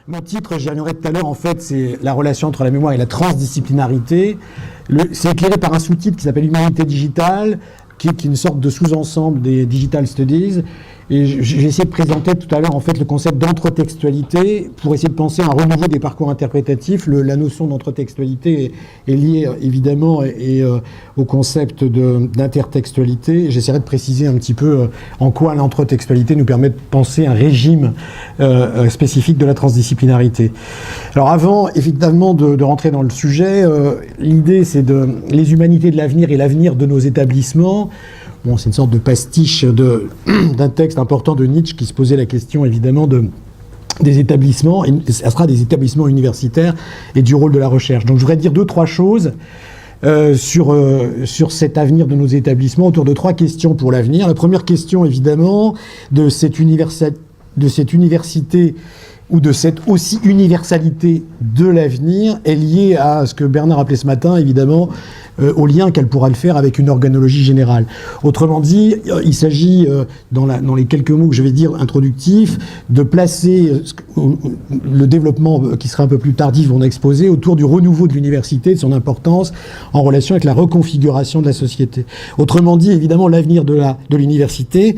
Mon titre, j'y reviendrai tout à l'heure, en fait, c'est la relation entre la mémoire et la transdisciplinarité. C'est éclairé par un sous-titre qui s'appelle Humanité digitale, qui est une sorte de sous-ensemble des Digital Studies. Et j'ai essayé de présenter tout à l'heure, en fait, le concept d'entretextualité pour essayer de penser à un renouveau des parcours interprétatifs. La notion d'entretextualité est liée, évidemment, au concept d'intertextualité. J'essaierai de préciser un petit peu en quoi l'entretextualité nous permet de penser un régime spécifique de la transdisciplinarité. Alors, avant, effectivement, de rentrer dans le sujet, l'idée, c'est les humanités de l'avenir et l'avenir de nos établissements. Bon, c'est une sorte de pastiche d'un texte important de Nietzsche qui se posait la question, évidemment, des établissements, et ça sera des établissements universitaires et du rôle de la recherche. Donc je voudrais dire 2-3 choses sur cet avenir de nos établissements, autour de 3 questions pour l'avenir. La première question, évidemment, de cette université ou de cette aussi universalité de l'avenir est liée à ce que Bernard appelait ce matin, évidemment, au lien qu'elle pourra le faire avec une organologie générale. Autrement dit, il s'agit, dans les quelques mots que je vais dire introductifs, de placer le développement qui sera un peu plus tardif, on a exposé, autour du renouveau de l'université, de son importance en relation avec la reconfiguration de la société. Autrement dit, évidemment, l'avenir de l'université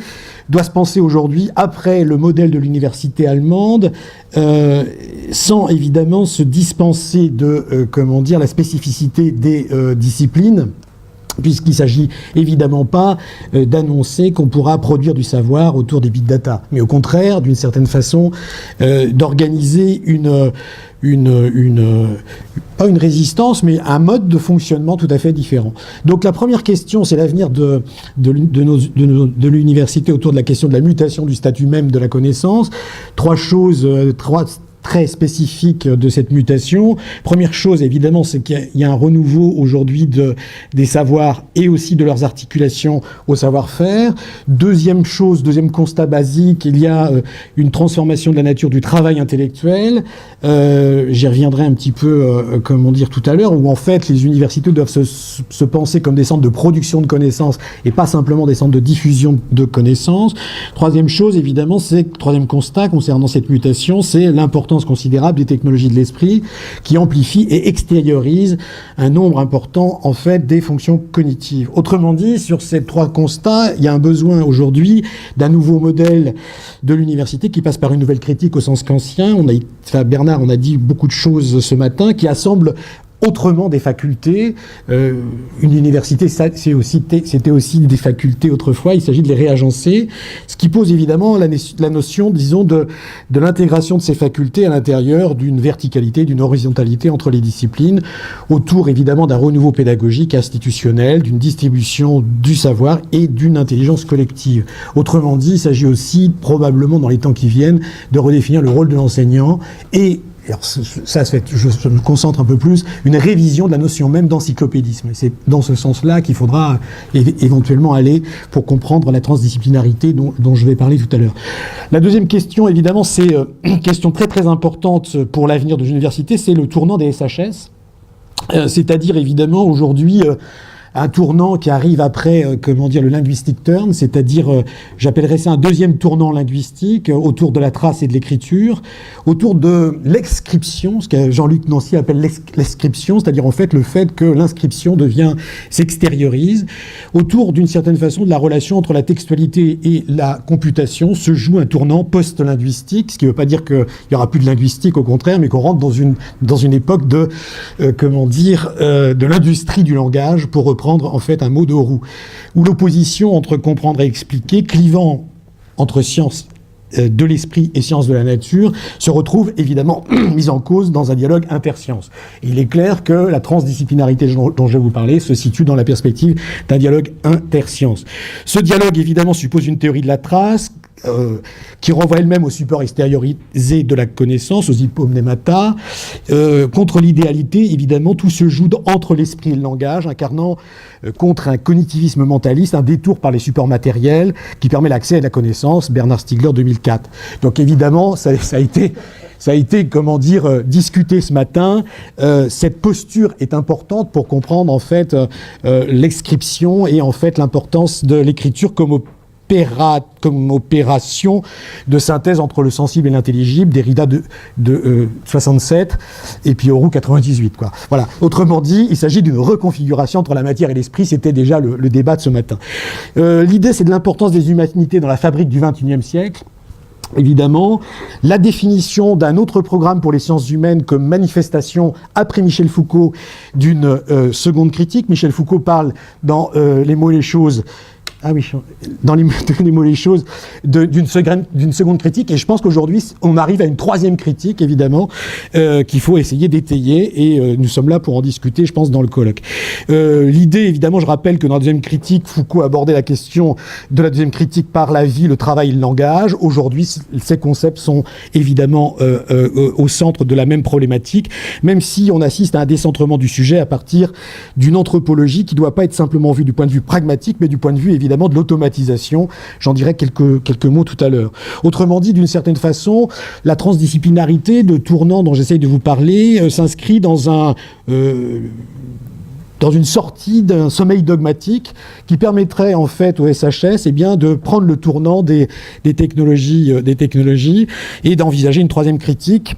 doit se penser aujourd'hui, après le modèle de l'université allemande, sans évidemment se dispenser de, la spécificité des disciplines, puisqu'il ne s'agit évidemment pas d'annoncer qu'on pourra produire du savoir autour des big data, mais au contraire, d'une certaine façon, d'organiser pas une résistance, mais un mode de fonctionnement tout à fait différent. Donc la première question, c'est l'avenir de l'université autour de la question de la mutation du statut même de la connaissance. 3 très spécifiques de cette mutation. Première chose, évidemment, c'est qu'il y a un renouveau aujourd'hui des savoirs et aussi de leurs articulations au savoir-faire. Deuxième constat basique, il y a une transformation de la nature du travail intellectuel. J'y reviendrai un petit peu, tout à l'heure, où en fait les universités doivent se penser comme des centres de production de connaissances et pas simplement des centres de diffusion de connaissances. Troisième constat concernant cette mutation, c'est l'importance considérable des technologies de l'esprit qui amplifient et extériorisent un nombre important, en fait, des fonctions cognitives. Autrement dit, sur ces 3 constats, il y a un besoin aujourd'hui d'un nouveau modèle de l'université qui passe par une nouvelle critique au sens kantien. Bernard, on a dit beaucoup de choses ce matin qui assemblent autrement des facultés. Une université, c'était aussi des facultés autrefois, il s'agit de les réagencer, ce qui pose évidemment la notion, disons, de l'intégration de ces facultés à l'intérieur d'une verticalité, d'une horizontalité entre les disciplines, autour évidemment d'un renouveau pédagogique, institutionnel, d'une distribution du savoir et d'une intelligence collective. Autrement dit, il s'agit aussi, probablement dans les temps qui viennent, de redéfinir le rôle de l'enseignant et alors je me concentre un peu plus, une révision de la notion même d'encyclopédisme. Et c'est dans ce sens-là qu'il faudra éventuellement aller pour comprendre la transdisciplinarité dont je vais parler tout à l'heure. La deuxième question, évidemment, c'est une question très très importante pour l'avenir de l'université, c'est le tournant des SHS. C'est-à-dire, évidemment, aujourd'hui, un tournant qui arrive après, le linguistic turn, c'est-à-dire, j'appellerais ça un deuxième tournant linguistique autour de la trace et de l'écriture, autour de l'exscription, ce que Jean-Luc Nancy appelle l'exscription, c'est-à-dire en fait le fait que l'inscription s'extériorise, autour d'une certaine façon de la relation entre la textualité et la computation, se joue un tournant post-linguistique, ce qui ne veut pas dire qu'il n'y aura plus de linguistique, au contraire, mais qu'on rentre dans une époque de l'industrie du langage, pour reprendre en fait un mot de Roux, où l'opposition entre comprendre et expliquer, clivant entre sciences de l'esprit et sciences de la nature, se retrouve évidemment mise en cause dans un dialogue intersciences. Et il est clair que la transdisciplinarité dont je vais vous parler se situe dans la perspective d'un dialogue intersciences. Ce dialogue évidemment suppose une théorie de la trace, qui renvoie elle-même au support extériorisé de la connaissance, aux hypomnémata. Contre l'idéalité, évidemment, tout se joue entre l'esprit et le langage, incarnant contre un cognitivisme mentaliste, un détour par les supports matériels qui permet l'accès à la connaissance, Bernard Stiegler, 2004. Donc évidemment, ça a été discuté ce matin. Cette posture est importante pour comprendre en fait l'exscription et en fait l'importance de l'écriture comme comme opération de synthèse entre le sensible et l'intelligible, Derrida de 67 et puis Auroux 98, quoi. Voilà. Autrement dit, il s'agit d'une reconfiguration entre la matière et l'esprit. C'était déjà le débat de ce matin. L'idée, c'est de l'importance des humanités dans la fabrique du XXIe siècle. Évidemment, la définition d'un autre programme pour les sciences humaines comme manifestation, après Michel Foucault, d'une seconde critique. Michel Foucault parle dans Les mots et les choses, dans les mots et les choses, d'une seconde critique, et je pense qu'aujourd'hui, on arrive à une troisième critique, évidemment, qu'il faut essayer d'étayer, et nous sommes là pour en discuter, je pense, dans le colloque. L'idée, évidemment, je rappelle que dans la deuxième critique, Foucault abordait la question de la deuxième critique par la vie, le travail et le langage. Aujourd'hui, ces concepts sont évidemment au centre de la même problématique, même si on assiste à un décentrement du sujet à partir d'une anthropologie qui ne doit pas être simplement vue du point de vue pragmatique, mais du point de vue, évidemment, de l'automatisation. J'en dirai quelques mots tout à l'heure. Autrement dit, d'une certaine façon, la transdisciplinarité de tournant dont j'essaye de vous parler s'inscrit dans une sortie d'un sommeil dogmatique qui permettrait en fait au SHS de prendre le tournant des technologies et d'envisager une troisième critique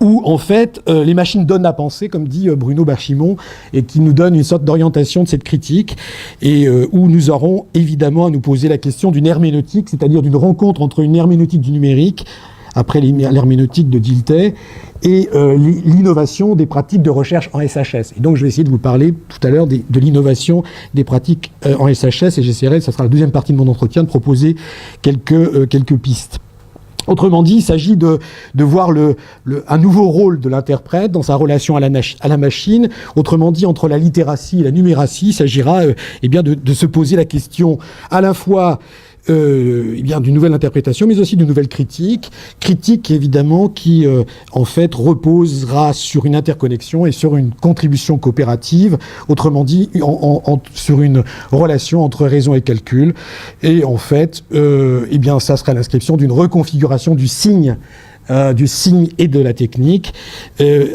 où, en fait, les machines donnent à penser, comme dit Bruno Berchimon, et qui nous donne une sorte d'orientation de cette critique, et où nous aurons évidemment à nous poser la question d'une herméneutique, c'est-à-dire d'une rencontre entre une herméneutique du numérique, après l'herméneutique de Dilthey, et l'innovation des pratiques de recherche en SHS. Et donc, je vais essayer de vous parler tout à l'heure de l'innovation des pratiques en SHS, et j'essaierai, ça sera la deuxième partie de mon entretien, de proposer quelques pistes. Autrement dit, il s'agit de voir un nouveau rôle de l'interprète dans sa relation à la machine. Autrement dit, entre la littératie et la numératie, il s'agira de se poser la question à la fois d'une nouvelle interprétation, mais aussi d'une nouvelle critique évidemment qui en fait reposera sur une interconnexion et sur une contribution coopérative, autrement dit sur une relation entre raison et calcul, et en fait ça sera l'inscription d'une reconfiguration du signe et de la technique,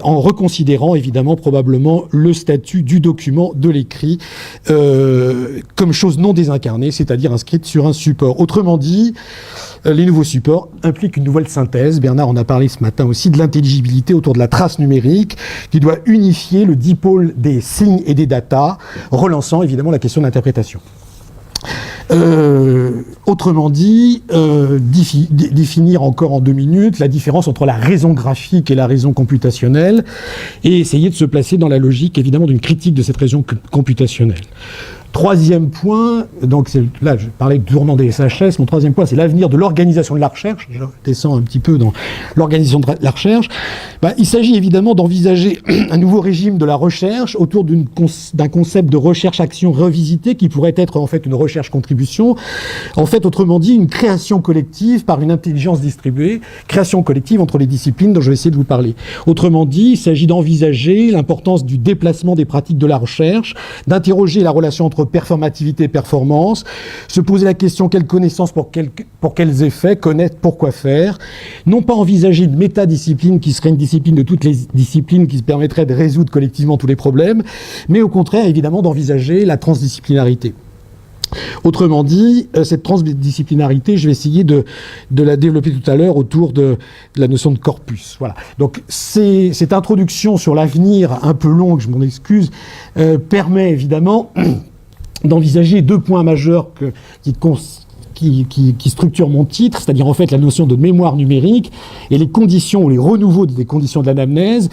en reconsidérant évidemment probablement le statut du document, de l'écrit, comme chose non désincarnée, c'est-à-dire inscrite sur un support. Autrement dit, les nouveaux supports impliquent une nouvelle synthèse. Bernard en a parlé ce matin aussi, de l'intelligibilité autour de la trace numérique, qui doit unifier le dipôle des signes et des datas, relançant évidemment la question de l'interprétation. Autrement dit, définir encore en 2 minutes la différence entre la raison graphique et la raison computationnelle, et essayer de se placer dans la logique évidemment d'une critique de cette raison computationnelle. Troisième point, donc là je parlais du tournant des SHS, mon troisième point c'est l'avenir de l'organisation de la recherche. Je descends un petit peu dans l'organisation de la recherche. Il s'agit évidemment d'envisager un nouveau régime de la recherche autour d'un concept de recherche-action revisité qui pourrait être en fait une recherche-contribution. En fait, autrement dit, une création collective par une intelligence distribuée, création collective entre les disciplines dont je vais essayer de vous parler. Autrement dit, il s'agit d'envisager l'importance du déplacement des pratiques de la recherche, d'interroger la relation entre performativité et performance, se poser la question quelle connaissance pour quels effets, connaître pourquoi faire, non pas envisager une métadiscipline qui serait une discipline de toutes les disciplines qui se permettrait de résoudre collectivement tous les problèmes, mais au contraire évidemment d'envisager la transdisciplinarité. Autrement dit, cette transdisciplinarité, je vais essayer de la développer tout à l'heure autour de la notion de corpus. Voilà. Donc cette introduction sur l'avenir un peu longue, je m'en excuse, permet évidemment d'envisager 2 points majeurs qui structurent mon titre, c'est-à-dire en fait la notion de mémoire numérique et les conditions ou les renouveaux des conditions de l'anamnèse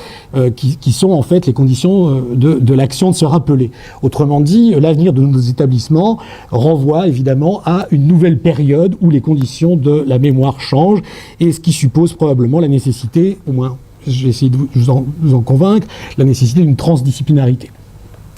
qui sont en fait les conditions de l'action de se rappeler. Autrement dit, l'avenir de nos établissements renvoie évidemment à une nouvelle période où les conditions de la mémoire changent, et ce qui suppose probablement la nécessité, au moins je vais essayer de vous en convaincre, la nécessité d'une transdisciplinarité.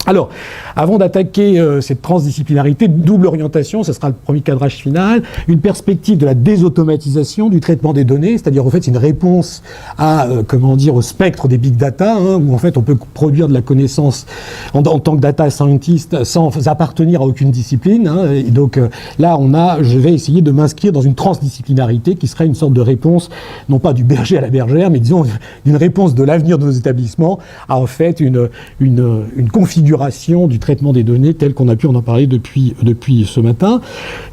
Alors, avant d'attaquer cette transdisciplinarité, double orientation, ce sera le premier cadrage final, une perspective de la désautomatisation du traitement des données, c'est-à-dire en fait c'est une réponse au spectre des big data, où en fait on peut produire de la connaissance en tant que data scientist sans appartenir à aucune discipline, et donc là je vais essayer de m'inscrire dans une transdisciplinarité qui serait une sorte de réponse, non pas du berger à la bergère, mais disons d'une réponse de l'avenir de nos établissements à en fait une configuration l'amélioration du traitement des données tel qu'on a pu en parler depuis ce matin.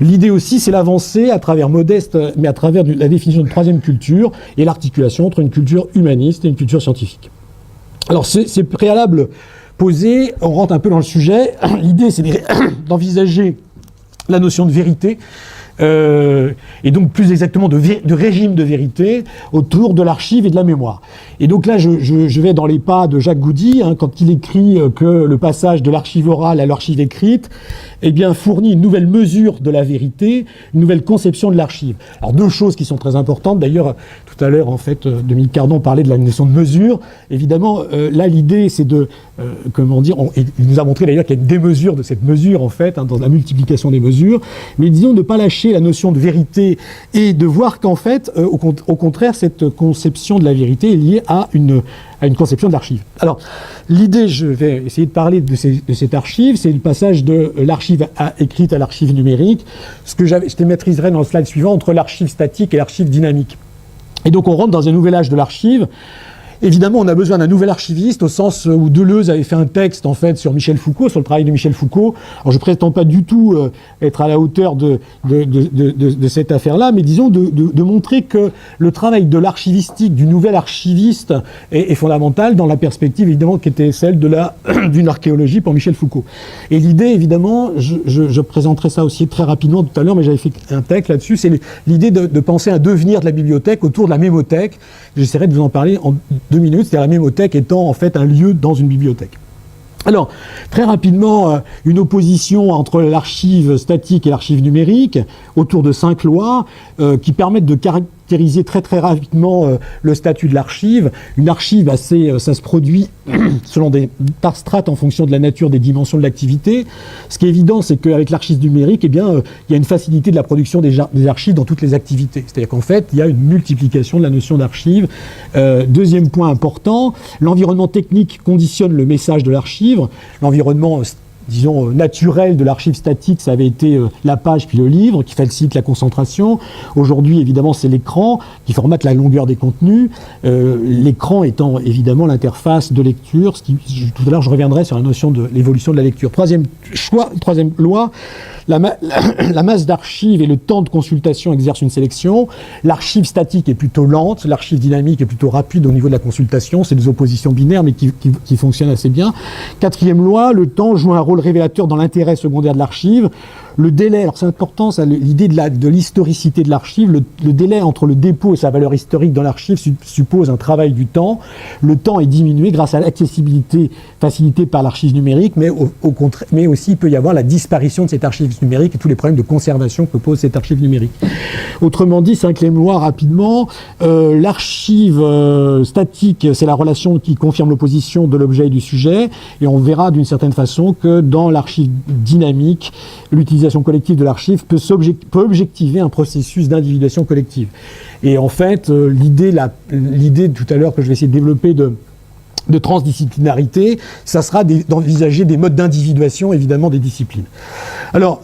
L'idée aussi, c'est l'avancée à travers modeste, mais à travers la définition de troisième culture et l'articulation entre une culture humaniste et une culture scientifique. Alors, ces préalables posés, on rentre un peu dans le sujet. L'idée, c'est d'envisager la notion de vérité, et donc plus exactement de régime de vérité autour de l'archive et de la mémoire. Et donc là, je vais dans les pas de Jacques Goudy, quand il écrit que le passage de l'archive orale à l'archive écrite, eh bien, fournit une nouvelle mesure de la vérité, une nouvelle conception de l'archive. Alors, deux choses qui sont très importantes. D'ailleurs, tout à l'heure, en fait, Dominique Cardon parlait de la notion de mesure. Évidemment, là, l'idée, c'est de, il nous a montré d'ailleurs qu'il y a une démesure de cette mesure, en fait, dans la multiplication des mesures. Mais disons, de ne pas lâcher la notion de vérité et de voir qu'en fait, au contraire, cette conception de la vérité est liée à une conception de l'archive. Alors, l'idée, je vais essayer de parler de cette archive, c'est le passage de l'archive écrite à l'archive numérique, ce que je thématiserai dans le slide suivant, entre l'archive statique et l'archive dynamique. Et donc, on rentre dans un nouvel âge de l'archive. Évidemment, on a besoin d'un nouvel archiviste, au sens où Deleuze avait fait un texte, en fait, sur Michel Foucault, sur le travail de Michel Foucault. Alors, je ne prétends pas du tout être à la hauteur de cette affaire-là, mais disons de montrer que le travail de l'archivistique, du nouvel archiviste, est fondamental dans la perspective, évidemment, qui était celle d'une archéologie pour Michel Foucault. Et l'idée, évidemment, je présenterai ça aussi très rapidement tout à l'heure, mais j'avais fait un texte là-dessus, c'est l'idée de penser un devenir de la bibliothèque autour de la mémothèque. J'essaierai de vous en parler en 2 minutes, c'est-à-dire la mémothèque étant en fait un lieu dans une bibliothèque. Alors, très rapidement, une opposition entre l'archive statique et l'archive numérique autour de 5 lois qui permettent de caractériser très très rapidement le statut de l'archive. Une archive, ça se produit selon par strates en fonction de la nature des dimensions de l'activité. Ce qui est évident, c'est qu'avec l'archive numérique, eh bien, il y a une facilité de la production des archives dans toutes les activités. C'est-à-dire qu'en fait, il y a une multiplication de la notion d'archive. Deuxième point important, l'environnement technique conditionne le message de l'archive. L'environnement, disons, naturel de l'archive statique, ça avait été la page puis le livre, qui facilite la concentration. Aujourd'hui, évidemment, c'est l'écran qui formate la longueur des contenus. L'écran étant évidemment l'interface de lecture. Tout à l'heure, je reviendrai sur la notion de l'évolution de la lecture. Troisième loi, la masse d'archives et le temps de consultation exercent une sélection. L'archive statique est plutôt lente, l'archive dynamique est plutôt rapide au niveau de la consultation. C'est des oppositions binaires, mais qui fonctionnent assez bien. Quatrième loi, le temps joue un rôle révélateur dans l'intérêt secondaire de l'archive. Le délai, alors c'est important, ça, l'idée de l'historicité de l'archive, le délai entre le dépôt et sa valeur historique dans l'archive suppose un travail du temps. Le temps est diminué grâce à l'accessibilité facilitée par l'archive numérique, mais mais aussi il peut y avoir la disparition de cette archive numérique et tous les problèmes de conservation que pose cette archive numérique. Autrement dit, 5e loi rapidement, l'archive statique, c'est la relation qui confirme l'opposition de l'objet et du sujet, et on verra d'une certaine façon que dans l'archive dynamique, l'utilisation collective de l'archive peut objectiver un processus d'individuation collective. Et en fait, l'idée tout à l'heure que je vais essayer de développer de transdisciplinarité, ça sera d'envisager des modes d'individuation, évidemment, des disciplines. Alors,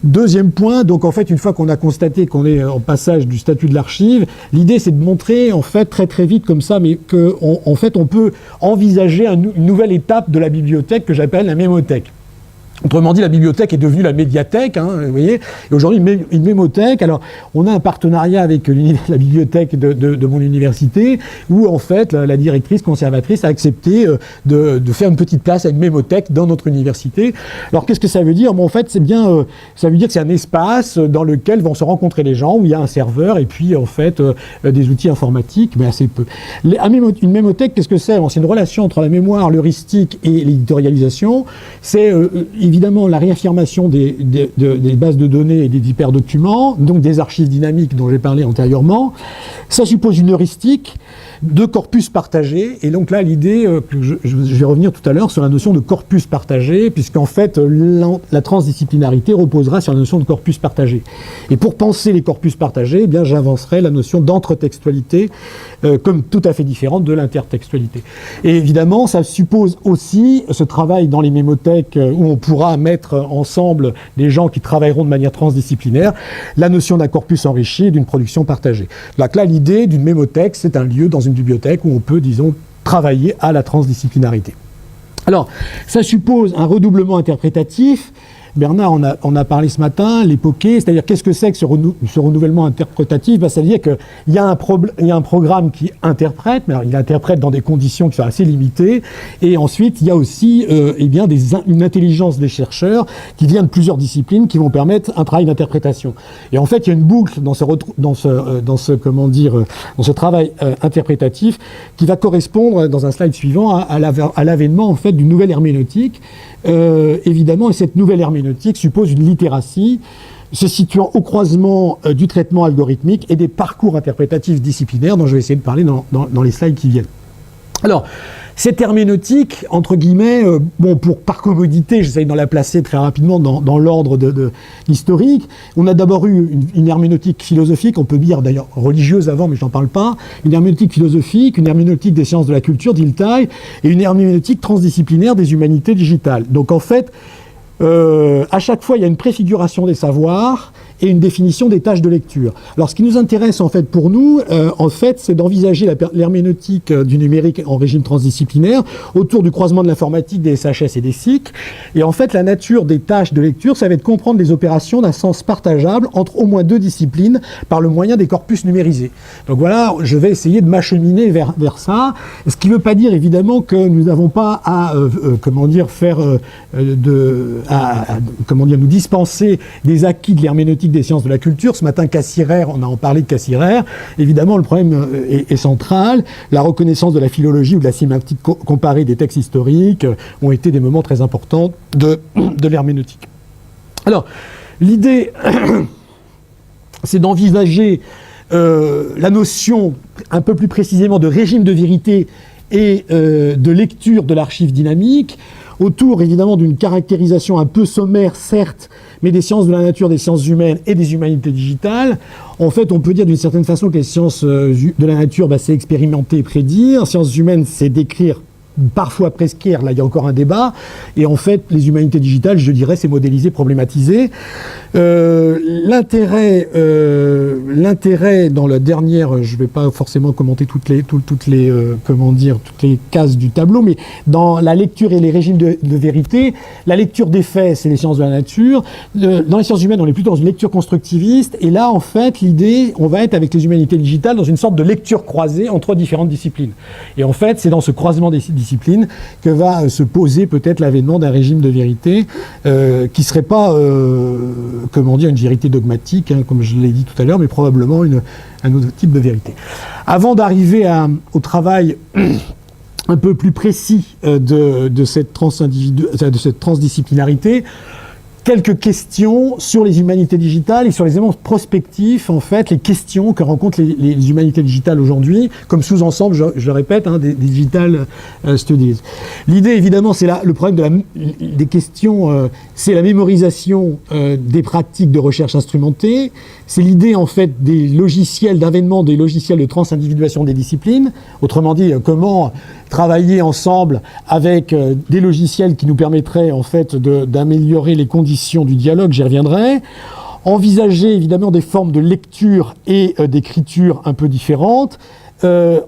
deuxième point, donc en fait, une fois qu'on a constaté qu'on est en passage du statut de l'archive, l'idée c'est de montrer, en fait, très très vite comme ça, mais qu'en fait, on peut envisager une nouvelle étape de la bibliothèque que j'appelle la mémothèque. Autrement dit, la bibliothèque est devenue la médiathèque, vous voyez. Et aujourd'hui, une mémothèque. Alors, on a un partenariat avec la bibliothèque de mon université, où en fait, la directrice conservatrice a accepté de faire une petite place à une mémothèque dans notre université. Alors, qu'est-ce que ça veut dire ? Bon, en fait, c'est bien, ça veut dire que c'est un espace dans lequel vont se rencontrer les gens, où il y a un serveur et puis en fait des outils informatiques, mais assez peu. Une mémothèque, qu'est-ce que c'est ? Bon, c'est une relation entre la mémoire, l'heuristique et l'éditorialisation. C'est évidemment la réaffirmation des bases de données et des hyperdocuments, donc des archives dynamiques dont j'ai parlé antérieurement. Ça suppose une heuristique de corpus partagé. Et donc là, l'idée, que je vais revenir tout à l'heure sur la notion de corpus partagé, puisqu'en fait, la transdisciplinarité reposera sur la notion de corpus partagé. Et pour penser les corpus partagés, eh bien, j'avancerai la notion d'entretextualité comme tout à fait différente de l'intertextualité. Et évidemment, ça suppose aussi ce travail dans les mémothèques où on pourra mettre ensemble des gens qui travailleront de manière transdisciplinaire, la notion d'un corpus enrichi et d'une production partagée. Donc là, l'idée d'une mémothèque, c'est un lieu dans une bibliothèque où on peut, disons, travailler à la transdisciplinarité. Alors, ça suppose un redoublement interprétatif. Bernard en a parlé ce matin, l'époqué, c'est-à-dire qu'est-ce que c'est que ce renouvellement interprétatif? Ça veut dire qu'il y a un programme qui interprète, mais alors il interprète dans des conditions qui sont assez limitées, et ensuite il y a aussi une intelligence des chercheurs qui vient de plusieurs disciplines qui vont permettre un travail d'interprétation. Et en fait, il y a une boucle dans ce travail interprétatif qui va correspondre, dans un slide suivant, à l'avènement en fait d'une nouvelle herméneutique. Évidemment, et cette nouvelle herméneutique suppose une littératie se situant au croisement du traitement algorithmique et des parcours interprétatifs disciplinaires dont je vais essayer de parler dans les slides qui viennent. Alors, cette herméneutique, entre guillemets, par commodité, j'essaye d'en la placer très rapidement dans l'ordre de historique. On a d'abord eu une herméneutique philosophique, on peut dire d'ailleurs religieuse avant, mais je n'en parle pas. Une herméneutique philosophique, une herméneutique des sciences de la culture d'Iltai, et une herméneutique transdisciplinaire des humanités digitales. Donc en fait, à chaque fois, il y a une préfiguration des savoirs et une définition des tâches de lecture. Alors, ce qui nous intéresse, en fait, pour nous, c'est d'envisager l'herméneutique du numérique en régime transdisciplinaire autour du croisement de l'informatique, des SHS et des SIC. Et en fait, la nature des tâches de lecture, ça va être comprendre les opérations d'un sens partageable entre au moins deux disciplines par le moyen des corpus numérisés. Donc voilà, je vais essayer de m'acheminer vers ça. Ce qui ne veut pas dire, évidemment, que nous n'avons pas à, nous dispenser des acquis de l'herméneutique des sciences de la culture. Ce matin, Cassirer, on a en parlé de Cassirer. Évidemment, le problème est central. La reconnaissance de la philologie ou de la sémantique comparée des textes historiques ont été des moments très importants de l'herméneutique. Alors, l'idée, c'est d'envisager la notion un peu plus précisément de régime de vérité et de lecture de l'archive dynamique, autour évidemment d'une caractérisation un peu sommaire, certes, mais des sciences de la nature, des sciences humaines et des humanités digitales. En fait, on peut dire d'une certaine façon que les sciences de la nature, c'est expérimenter et prédire. Sciences humaines, c'est décrire, parfois prescrire, là il y a encore un débat, et en fait les humanités digitales, je dirais, c'est modéliser, problématiser. L'intérêt dans la dernière, je ne vais pas forcément commenter toutes les cases du tableau, mais dans la lecture et les régimes de vérité, la lecture des faits, c'est les sciences de la nature. Dans les sciences humaines, on est plutôt dans une lecture constructiviste, et là en fait l'idée, on va être avec les humanités digitales dans une sorte de lecture croisée entre différentes disciplines. Et en fait, c'est dans ce croisement des disciplines que va se poser peut-être l'avènement d'un régime de vérité qui ne serait pas une vérité dogmatique, comme je l'ai dit tout à l'heure, mais probablement un autre type de vérité. Avant d'arriver au travail un peu plus précis de cette transdisciplinarité, quelques questions sur les humanités digitales et sur les éléments prospectifs, en fait, les questions que rencontrent les humanités digitales aujourd'hui, comme sous-ensemble, je le répète, des digital studies. L'idée, évidemment, c'est le problème des questions, c'est la mémorisation des pratiques de recherche instrumentée, c'est l'idée, en fait, des logiciels, d'avènement des logiciels de transindividuation des disciplines, autrement dit, comment travailler ensemble avec des logiciels qui nous permettraient, en fait, d'améliorer les conditions du dialogue, j'y reviendrai. Envisager évidemment des formes de lecture et d'écriture un peu différentes.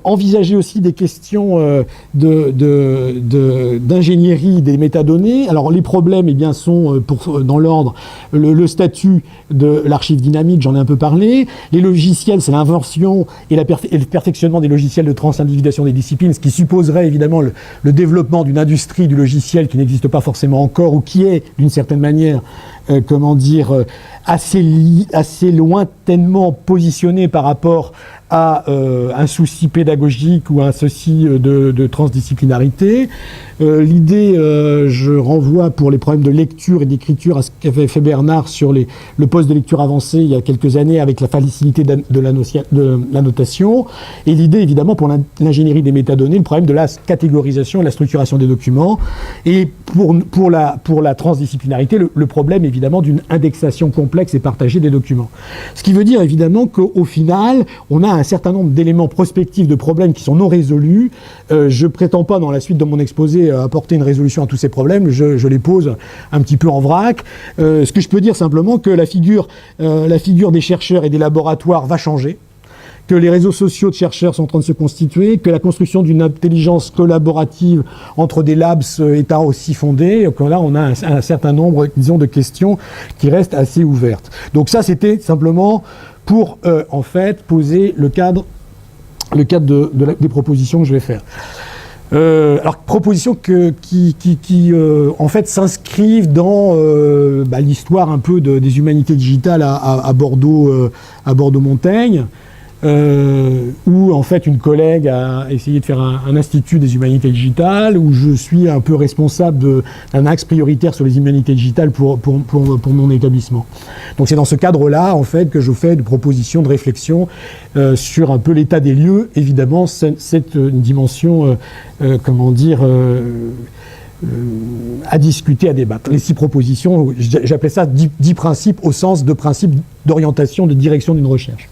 Envisager aussi des questions d'ingénierie des métadonnées. Alors les problèmes sont, dans l'ordre, le statut de l'archive dynamique, j'en ai un peu parlé. Les logiciels, c'est l'invention et le perfectionnement des logiciels de transindividuation des disciplines, ce qui supposerait évidemment le développement d'une industrie du logiciel qui n'existe pas forcément encore ou qui est d'une certaine manière assez lointainement positionnée par rapport à un souci pédagogique ou un souci de transdisciplinarité. L'idée, je renvoie pour les problèmes de lecture et d'écriture à ce qu'avait fait Bernard sur le poste de lecture avancée il y a quelques années avec la facilité de la notation. Et l'idée, évidemment, pour l'ingénierie des métadonnées, le problème de la catégorisation et la structuration des documents. Et pour la transdisciplinarité, le problème, évidemment, d'une indexation complexe et partagée des documents. Ce qui veut dire, évidemment, qu'au final, on a un certain nombre d'éléments prospectifs de problèmes qui sont non résolus. Je prétends pas, dans la suite de mon exposé, apporter une résolution à tous ces problèmes. Je les pose un petit peu en vrac. Ce que je peux dire simplement, que la figure des chercheurs et des laboratoires va changer, que les réseaux sociaux de chercheurs sont en train de se constituer, que la construction d'une intelligence collaborative entre des labs est aussi fondée. Donc là, on a un certain nombre, disons, de questions qui restent assez ouvertes. Donc ça, c'était simplement pour, en fait, poser le cadre des propositions que je vais faire. Alors, propositions qui en fait, s'inscrivent dans l'histoire un peu des humanités digitales à Bordeaux-Montaigne, où, en fait, une collègue a essayé de faire un institut des humanités digitales, où je suis un peu responsable d'un axe prioritaire sur les humanités digitales pour mon établissement. Donc, c'est dans ce cadre-là, en fait, que je fais des propositions de réflexion sur un peu l'état des lieux. Évidemment, cette dimension, à discuter, à débattre. Les 6 propositions, j'appelais ça 10 principes au sens de principes d'orientation, de direction d'une recherche.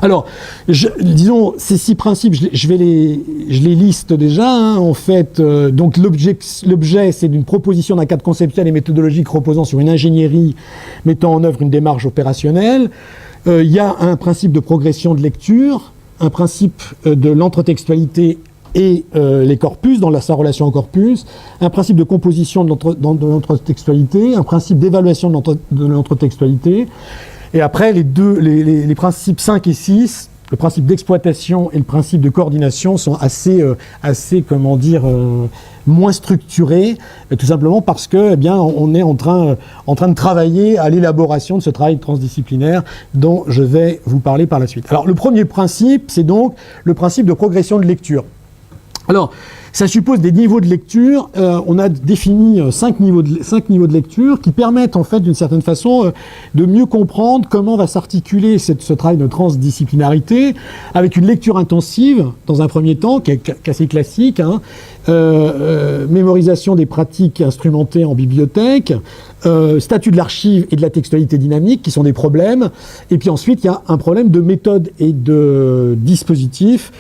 Alors, disons, ces 6 principes, je les liste déjà, hein, en fait. Donc, l'objet, c'est d'une proposition d'un cadre conceptuel et méthodologique reposant sur une ingénierie mettant en œuvre une démarche opérationnelle. Il y a un principe de progression de lecture, un principe de l'entretextualité et les corpus, dans sa relation au corpus, un principe de composition de l'entretextualité, un principe d'évaluation de l'entretextualité. Et après, les principes 5 et 6, le principe d'exploitation et le principe de coordination sont assez moins structurés, tout simplement parce que, on est en train de travailler à l'élaboration de ce travail transdisciplinaire dont je vais vous parler par la suite. Alors, le premier principe, c'est donc le principe de progression de lecture. Alors, ça suppose des niveaux de lecture. On a défini 5 niveaux de lecture qui permettent, en fait, d'une certaine façon, de mieux comprendre comment va s'articuler ce travail de transdisciplinarité avec une lecture intensive, dans un premier temps, qui est assez classique, hein, mémorisation des pratiques instrumentées en bibliothèque, statut de l'archive et de la textualité dynamique, qui sont des problèmes. Et puis ensuite, il y a un problème de méthode et de dispositif.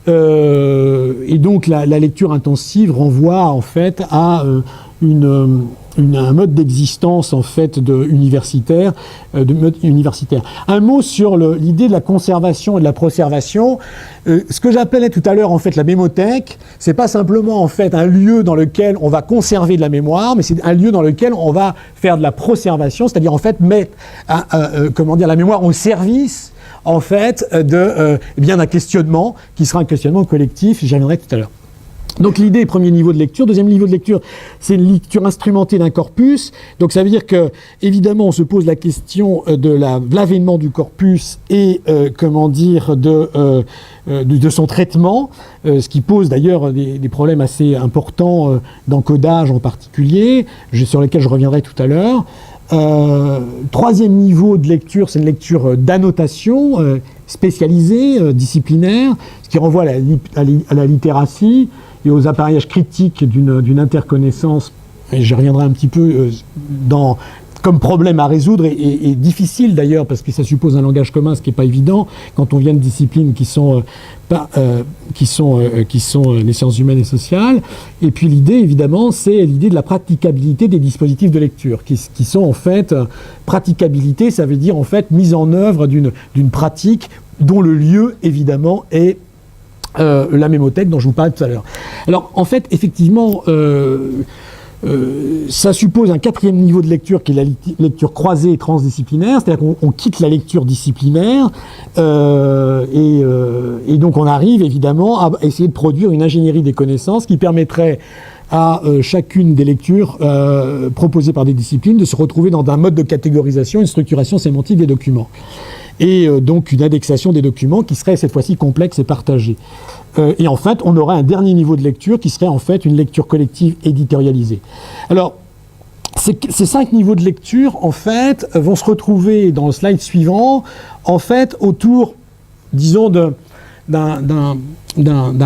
Et donc la lecture intensive renvoie en fait à un mode d'existence en fait universitaire. Un mot sur l'idée de la conservation et de la proservation. Ce que j'appelais tout à l'heure en fait la mémothèque, c'est pas simplement en fait un lieu dans lequel on va conserver de la mémoire, mais c'est un lieu dans lequel on va faire de la proservation, c'est-à-dire en fait mettre la mémoire au service en fait d'un questionnement qui sera un questionnement collectif. J'y reviendrai tout à l'heure. Donc l'idée, premier niveau de lecture. Deuxième niveau de lecture, c'est une lecture instrumentée d'un corpus. Donc ça veut dire que, évidemment, on se pose la question de l'avènement du corpus et de son traitement, ce qui pose d'ailleurs des problèmes assez importants d'encodage en particulier, sur lesquels je reviendrai tout à l'heure. Troisième niveau de lecture, c'est une lecture d'annotation spécialisée, disciplinaire, ce qui renvoie à la littératie et aux appareillages critiques d'une interconnaissance. Et je reviendrai un petit peu comme problème à résoudre et difficile d'ailleurs, parce que ça suppose un langage commun, ce qui n'est pas évident quand on vient de disciplines qui sont les sciences humaines et sociales. Et puis l'idée, évidemment, c'est l'idée de la praticabilité des dispositifs de lecture, qui sont en fait praticabilité, ça veut dire en fait mise en œuvre d'une pratique dont le lieu, évidemment, est la mémothèque dont je vous parlais tout à l'heure. Alors, en fait, effectivement, ça suppose un quatrième niveau de lecture qui est la lecture croisée et transdisciplinaire, c'est-à-dire qu'on quitte la lecture disciplinaire et donc on arrive évidemment à essayer de produire une ingénierie des connaissances qui permettrait à chacune des lectures proposées par des disciplines de se retrouver dans un mode de catégorisation, une structuration sémantique des documents. Et donc une indexation des documents qui serait cette fois-ci complexe et partagée. Et en fait, on aurait un dernier niveau de lecture qui serait en fait une lecture collective éditorialisée. Alors, ces 5 niveaux de lecture, en fait, vont se retrouver dans le slide suivant, en fait, autour, disons, d'un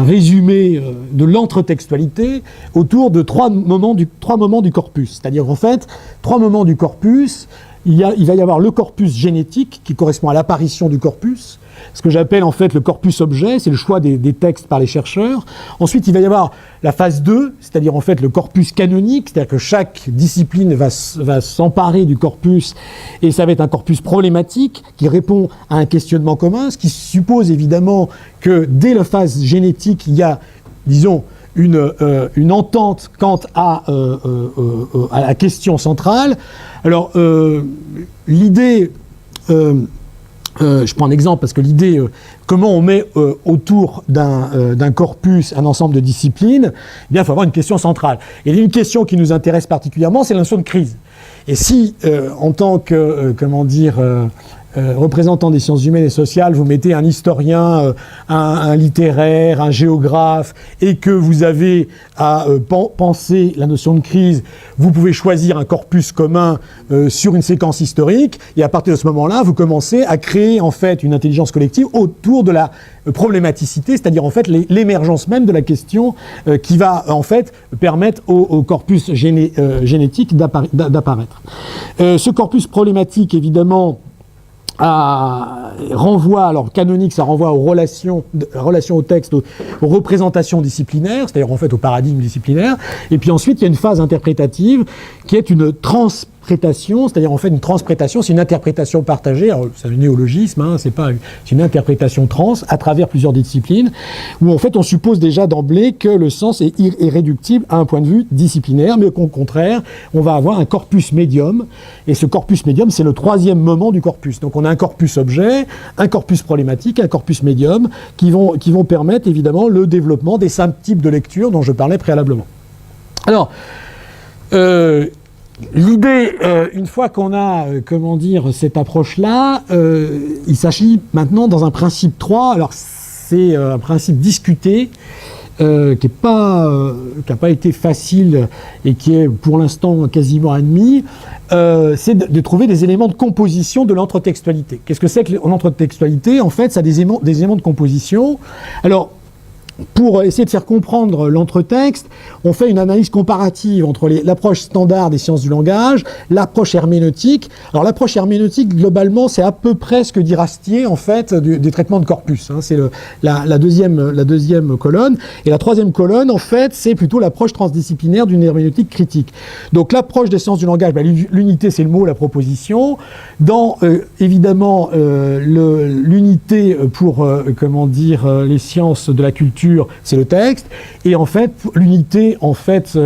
résumé de l'entretextualité autour de trois moments du corpus. C'est-à-dire, en fait, 3 moments du corpus il va y avoir le corpus génétique qui correspond à l'apparition du corpus, ce que j'appelle en fait le corpus objet, c'est le choix des textes par les chercheurs. Ensuite, il va y avoir la phase 2, c'est-à-dire en fait le corpus canonique, c'est-à-dire que chaque discipline va s'emparer du corpus et ça va être un corpus problématique qui répond à un questionnement commun, ce qui suppose évidemment que dès la phase génétique, il y a, disons, une entente quant à la question centrale. Alors, l'idée... je prends un exemple parce que l'idée, comment on met autour d'un corpus un ensemble de disciplines, eh bien, il faut avoir une question centrale. Et une question qui nous intéresse particulièrement, c'est la notion de crise. Et si, en tant que, représentant des sciences humaines et sociales, vous mettez un historien, un littéraire, un géographe, et que vous avez à penser la notion de crise, vous pouvez choisir un corpus commun sur une séquence historique, et à partir de ce moment-là, vous commencez à créer en fait une intelligence collective autour de la problématicité, c'est-à-dire en fait l'émergence même de la question qui va en fait permettre au corpus génétique d'apparaître. Ce corpus problématique, évidemment, renvoie, alors canonique, ça renvoie aux relations au texte, aux représentations disciplinaires, c'est-à-dire en fait au paradigme disciplinaire. Et puis ensuite, il y a une phase interprétative qui est une transprétation, c'est-à-dire en fait une transprétation, c'est une interprétation partagée. Alors c'est un néologisme, hein, c'est une interprétation trans à travers plusieurs disciplines, où en fait on suppose déjà d'emblée que le sens est irréductible à un point de vue disciplinaire, mais qu'au contraire, on va avoir un corpus médium. Et ce corpus médium, c'est le troisième moment du corpus. Donc on a un corpus objet, un corpus problématique, un corpus médium, qui vont permettre évidemment le développement des 5 types de lecture dont je parlais préalablement. Alors, l'idée, une fois qu'on a, cette approche-là, il s'agit maintenant dans un principe 3, alors c'est un principe discuté, qui n'a pas été facile et qui est pour l'instant quasiment admis, c'est de trouver des éléments de composition de l'entretextualité. Qu'est-ce que c'est que l'entretextualité? En fait, ça a des éléments de composition. Alors, pour essayer de faire comprendre l'entretexte, on fait une analyse comparative entre l'approche standard des sciences du langage, l'approche herméneutique. Alors l'approche herméneutique, globalement, c'est à peu près ce que dit Rastier, en fait, des traitements de corpus. Hein. C'est la deuxième colonne. Et la troisième colonne, en fait, c'est plutôt l'approche transdisciplinaire d'une herméneutique critique. Donc l'approche des sciences du langage, l'unité, c'est le mot, la proposition. Dans, évidemment, l'unité pour, les sciences de la culture, c'est le texte, et en fait, l'unité, en fait,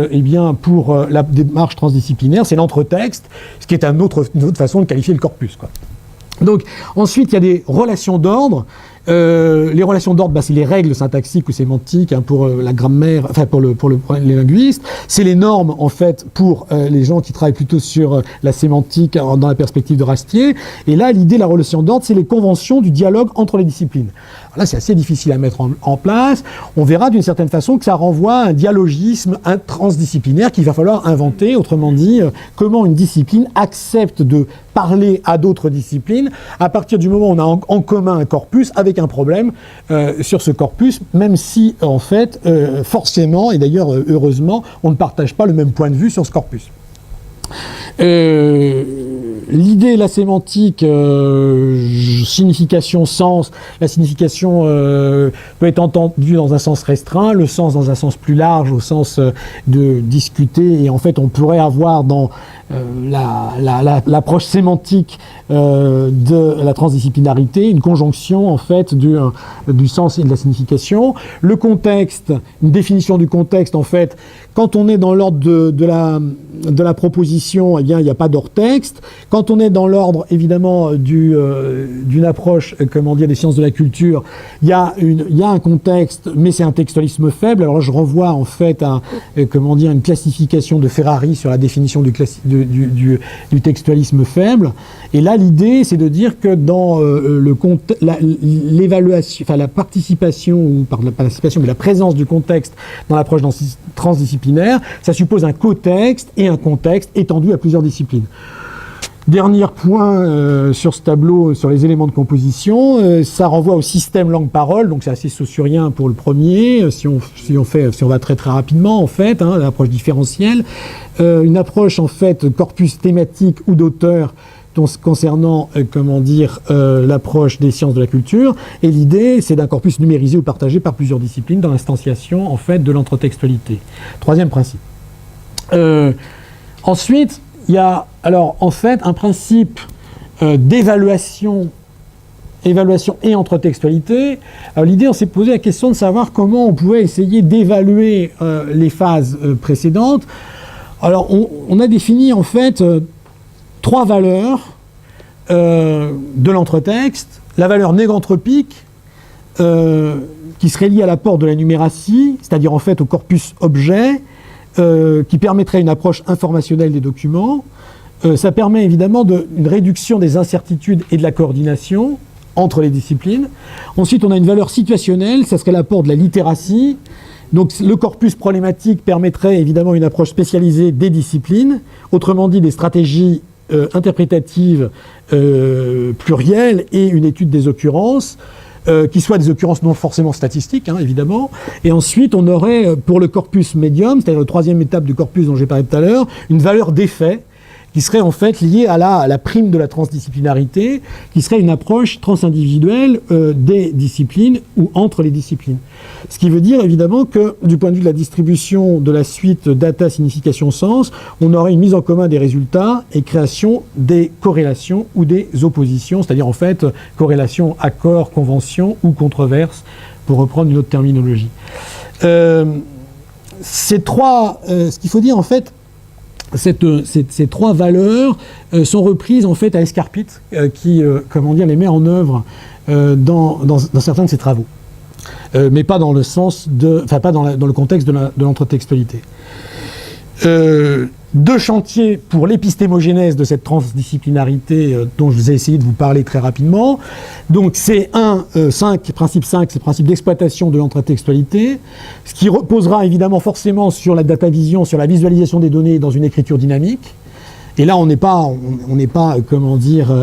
pour la démarche transdisciplinaire, c'est l'entretexte, ce qui est une autre façon de qualifier le corpus, quoi. Donc, ensuite, il y a des relations d'ordre. Les relations d'ordre, c'est les règles syntaxiques ou sémantiques, hein, pour la grammaire, enfin pour les linguistes. C'est les normes, en fait, pour les gens qui travaillent plutôt sur la sémantique dans la perspective de Rastier. Et là, l'idée de la relation d'ordre, c'est les conventions du dialogue entre les disciplines. Alors là, c'est assez difficile à mettre en place. On verra d'une certaine façon que ça renvoie à un dialogisme transdisciplinaire qu'il va falloir inventer. Autrement dit, comment une discipline accepte de parler à d'autres disciplines à partir du moment où on a en commun un corpus avec un problème sur ce corpus, même si, en fait, forcément, et d'ailleurs heureusement, on ne partage pas le même point de vue sur ce corpus. L'idée, la sémantique, signification, sens, la signification peut être entendue dans un sens restreint, le sens dans un sens plus large, au sens de discuter, et en fait on pourrait avoir dans l'approche sémantique de la transdisciplinarité une conjonction en fait du sens et de la signification. Le contexte, une définition du contexte, en fait, quand on est dans l'ordre de la proposition, eh bien il n'y a pas d'ordre-texte. Quand on est dans l'ordre, évidemment, d'une approche, des sciences de la culture, il y a un contexte, mais c'est un textualisme faible. Alors là, je renvoie, en fait, à, une classification de Ferrari sur la définition du textualisme faible. Et là, l'idée, c'est de dire que dans l'évaluation, enfin la participation, ou par la participation, mais la présence du contexte dans l'approche transdisciplinaire, ça suppose un cotexte et un contexte étendu à plusieurs disciplines. Dernier point sur ce tableau, sur les éléments de composition, ça renvoie au système langue-parole, donc c'est assez saussurien pour le premier, si on va très très rapidement, en fait, l'approche différentielle. Une approche, en fait, corpus thématique ou d'auteur, concernant l'approche des sciences de la culture. Et l'idée, c'est d'un corpus numérisé ou partagé par plusieurs disciplines dans l'instanciation en fait de l'entretextualité. Troisième principe. Ensuite, il y a alors en fait un principe d'évaluation et entretextualité. Alors l'idée, on s'est posé la question de savoir comment on pouvait essayer d'évaluer les phases précédentes. Alors on a défini en fait 3 valeurs de l'entretexte. La valeur néganthropique, qui serait liée à l'apport de la numératie, c'est-à-dire en fait au corpus objet, qui permettrait une approche informationnelle des documents. Ça permet évidemment une réduction des incertitudes et de la coordination entre les disciplines. Ensuite, on a une valeur situationnelle, ça serait l'apport de la littératie. Donc le corpus problématique permettrait évidemment une approche spécialisée des disciplines, autrement dit des stratégies interprétatives plurielles et une étude des occurrences, qui soient des occurrences non forcément statistiques, évidemment. Et ensuite, on aurait pour le corpus médium, c'est-à-dire la 3e étape du corpus dont j'ai parlé tout à l'heure, une valeur d'effet, qui serait en fait liée à la prime de la transdisciplinarité, qui serait une approche transindividuelle des disciplines ou entre les disciplines. Ce qui veut dire évidemment que du point de vue de la distribution de la suite data, signification, sens, on aurait une mise en commun des résultats et création des corrélations ou des oppositions, c'est-à-dire en fait corrélation, accord, convention ou controverse, pour reprendre une autre terminologie. Ce qu'il faut dire en fait, ces 3 valeurs sont reprises en fait à Escarpit, qui les met en œuvre dans certains de ses travaux, mais pas dans le sens pas dans le contexte de l'entretextualité. 2 chantiers pour l'épistémogénèse de cette transdisciplinarité dont je vous ai essayé de vous parler très rapidement. Donc c'est principe 5, c'est le principe d'exploitation de l'entretextualité, ce qui reposera évidemment forcément sur la data vision, sur la visualisation des données dans une écriture dynamique. Et là, on n'est pas,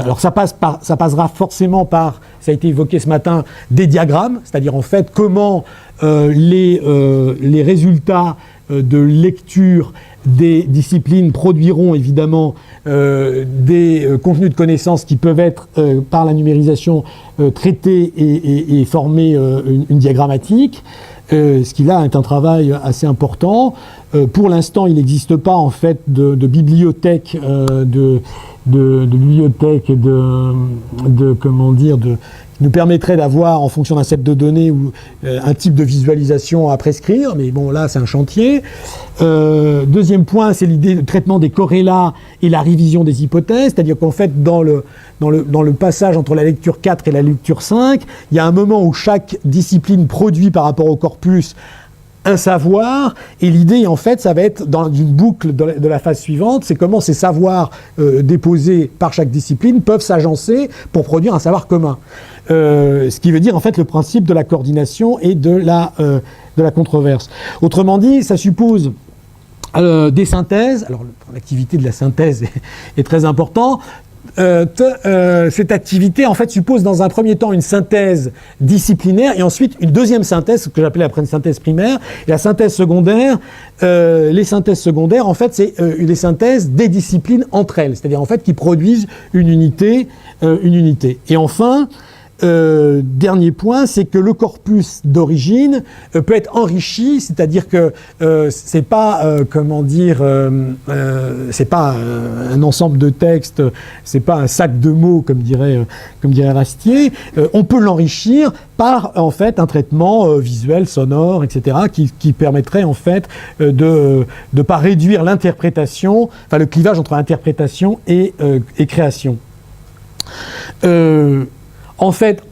alors ça passera forcément par, ça a été évoqué ce matin, des diagrammes, c'est-à-dire en fait comment les résultats de lecture des disciplines produiront évidemment des contenus de connaissances qui peuvent être par la numérisation traités et former une diagrammatique. Ce qui là est un travail assez important. Pour l'instant, il n'existe pas en fait de bibliothèque qui nous permettrait d'avoir, en fonction d'un set de données, ou un type de visualisation à prescrire, mais bon, là, c'est un chantier. Deuxième point, c'est l'idée de traitement des corrélats et la révision des hypothèses, c'est-à-dire qu'en fait, dans le passage entre la lecture 4 et la lecture 5, il y a un moment où chaque discipline produit par rapport au corpus un savoir, et l'idée, en fait, ça va être dans une boucle de la phase suivante, c'est comment ces savoirs déposés par chaque discipline peuvent s'agencer pour produire un savoir commun. Ce qui veut dire, en fait, le principe de la coordination et de la controverse. Autrement dit, ça suppose des synthèses. Alors, l'activité de la synthèse est très importante. Cette activité en fait suppose dans un premier temps une synthèse disciplinaire et ensuite une deuxième synthèse, ce que j'appelais après une synthèse primaire, et la synthèse secondaire. Les synthèses secondaires en fait c'est les synthèses des disciplines entre elles, c'est-à-dire en fait qui produisent une unité. Et enfin, dernier point, c'est que le corpus d'origine peut être enrichi, c'est-à-dire que c'est pas c'est pas un ensemble de textes, c'est pas un sac de mots comme dirait Rastier. On peut l'enrichir par en fait un traitement visuel, sonore, etc., qui permettrait en fait de pas réduire l'interprétation, enfin le clivage entre interprétation et création. En fait,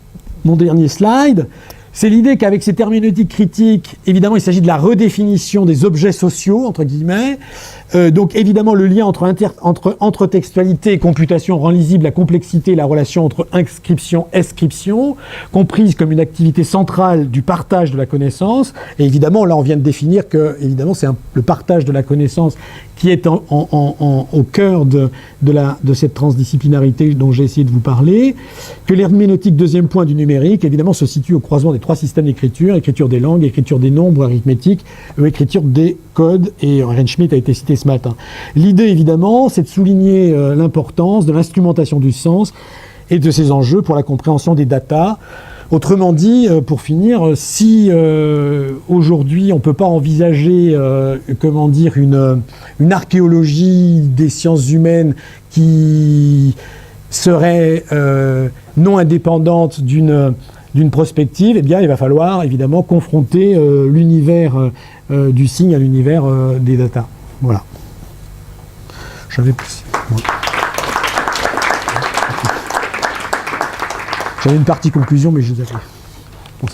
mon dernier slide, c'est l'idée qu'avec ces terminologies critiques, évidemment, il s'agit de la redéfinition des objets sociaux, entre guillemets. Donc, évidemment, le lien entre textualité et computation rend lisible la complexité et la relation entre inscription-escription, comprise comme une activité centrale du partage de la connaissance. Et évidemment, là, on vient de définir que, évidemment, c'est le partage de la connaissance qui est au cœur de cette transdisciplinarité dont j'ai essayé de vous parler, que l'herméneutique, deuxième point du numérique, évidemment, se situe au croisement des 3 systèmes d'écriture, écriture des langues, écriture des nombres, arithmétique, écriture des codes, et Ehrenschmidt a été cité ce matin. L'idée, évidemment, c'est de souligner l'importance de l'instrumentation du sens et de ses enjeux pour la compréhension des datas. Autrement dit, pour finir, si aujourd'hui on ne peut pas envisager une archéologie des sciences humaines qui serait non indépendante d'une prospective, eh bien il va falloir évidemment confronter l'univers du signe à l'univers des datas. Voilà. J'avais une partie conclusion, mais je vous avais. Bon,